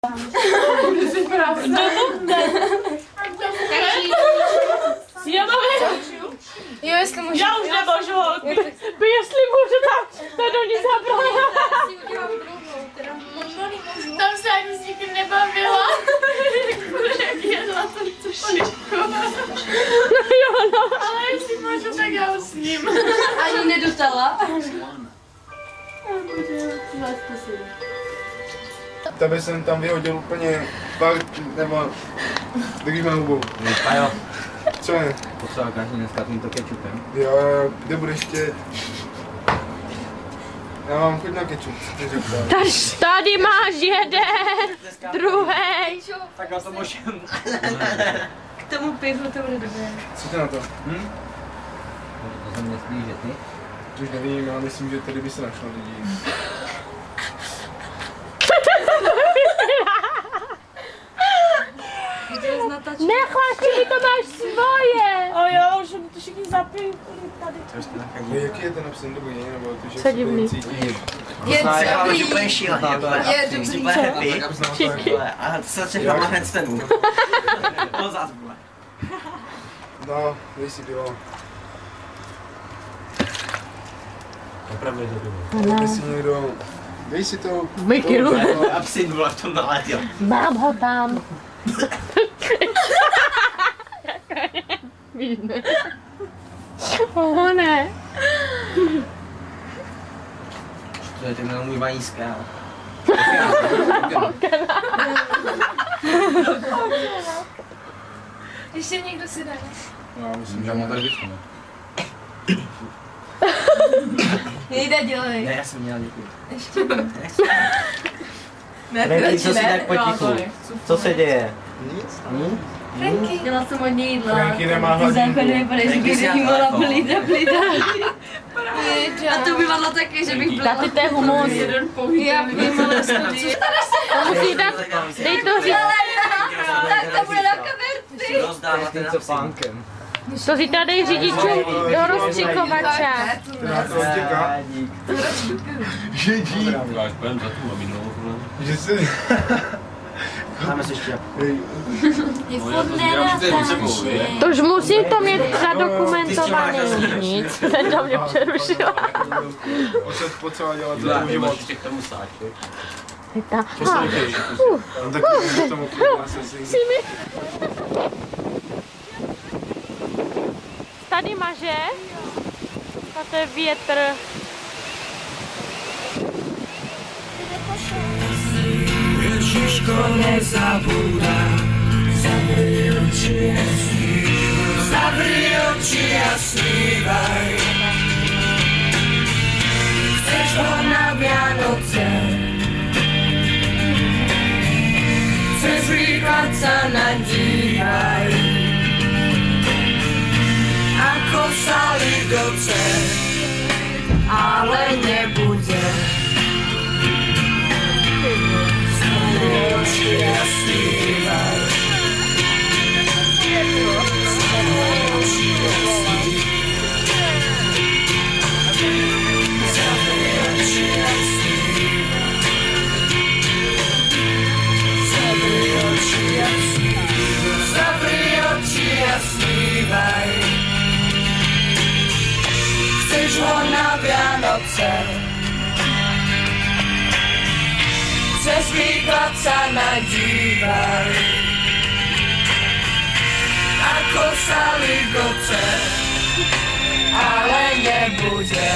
Jo, jestli můžu. Já už nemůžu. Jestli můžu, tak to do ní zabrala. Tam se ani s nikým nebavila. Jak jedla to cupačku. No jo, no. Ale jestli můžu, tak já už s ním. Ani nedotala. Tebe jsem tam vyhodil úplně fakt, nebo drží mě hubou. A jo, Co je? potřeba každý dneska tímto kečupem. Jo, kde budeš ještě? Já mám chuť na kečup, Tady máš jeden, druhý. Tak na to můžem. K tomu pivu to bude dobré. Co ty na to? To se mě slíže, ty? Už nevím, já myslím, že tady by se našlo lidí. Nechlaš, mi to máš svoje. A jo, už to všichni zapili tady. Jaký je ten napsaný do bojí, nebo to, že Co divný. Je dobrý. dobrý. Je dobrý. Bude happy. A to se všechno na handstandu. To zás bude. No, dej si pivo. Opravdu je to pivo. Dej si někdo, dej si to. Mikiru. Absint byla v tom naletěl. Mám ho tam. Vidíme. Ne. To je ten můj vaní skál. Ještě někdo si dá. Já myslím, že mám tady vyšlo. Nejde, dělej. Ne, já jsem měl, děkuji. Ještě. Franky, co si tak potichu? Co se děje? Nic? Franky. Dělala jsem hodně jídla. Franky nemá Ty hladinku. záchody vypadají, že Franky si bych dá mohla telefon. plídat. A to by vadlo taky, že bych byla. Taky to je humus. Já vím, ale studii. To musí dát, dej to říct. Tak to bude na kamerci. Rozdávat ten pánkem. To zítra dej řidičům do rozstřikovače. Já to utěká. Že dík. Že si... Máme se ještě. Je furt nenatáčí. To už musím to mít zadokumentovaný. Nic, ten to mě přerušil. Potřeba dělat to život. Ta. No tak k tomu Si mi. Tady maže. A to je větr. Ježiško nezabúda, zavri oči a snívaj. Chceš ho na Vianoce, cez výklad sa nadívaj. Ako sa lidoce, ale nebude. Oči a snívaj. Oči a snívaj. Zavri oči a snívaj. Zavri oči a snívaj. Zavri oči a snívaj. Chceš ho na Vianoce, cez výklad sa nadívaj. Ako sa ligoce, ale nebude.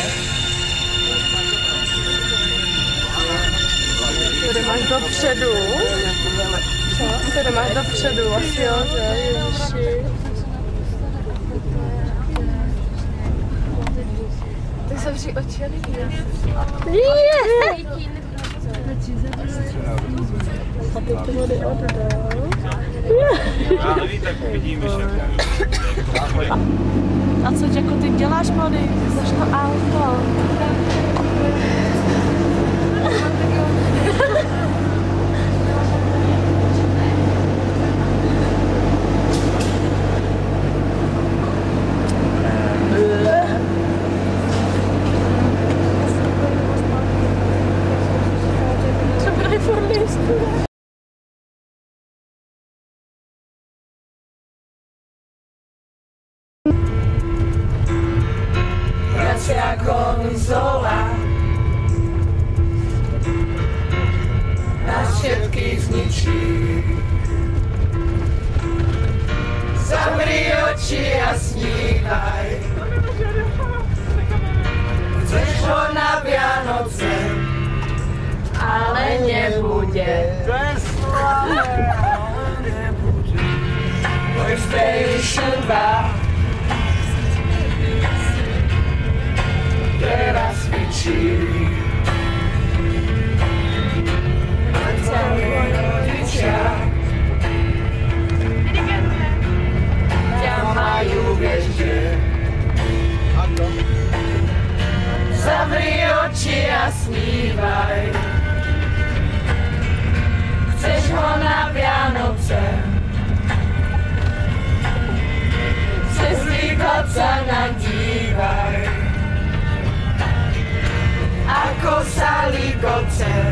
Tady máš dopředu. Co? Tady máš dopředu, asi jo, že? Ježiši. Tak zavři oči a nevíde. A teď to vody oddal. A co jako ty děláš, Mody? Chceš to auto? konzola nás všetkých zničí. Zavri oči a snívaj, chceš ho na Vianoce, ale nebude. PlayStation 2 teraz cvičí. Len tvoji rodičia ťa majú vedieť. Zavri oči a snívaj, chceš ho na Vianoce, cez výklad sa nadívaj, ako sa ligoce.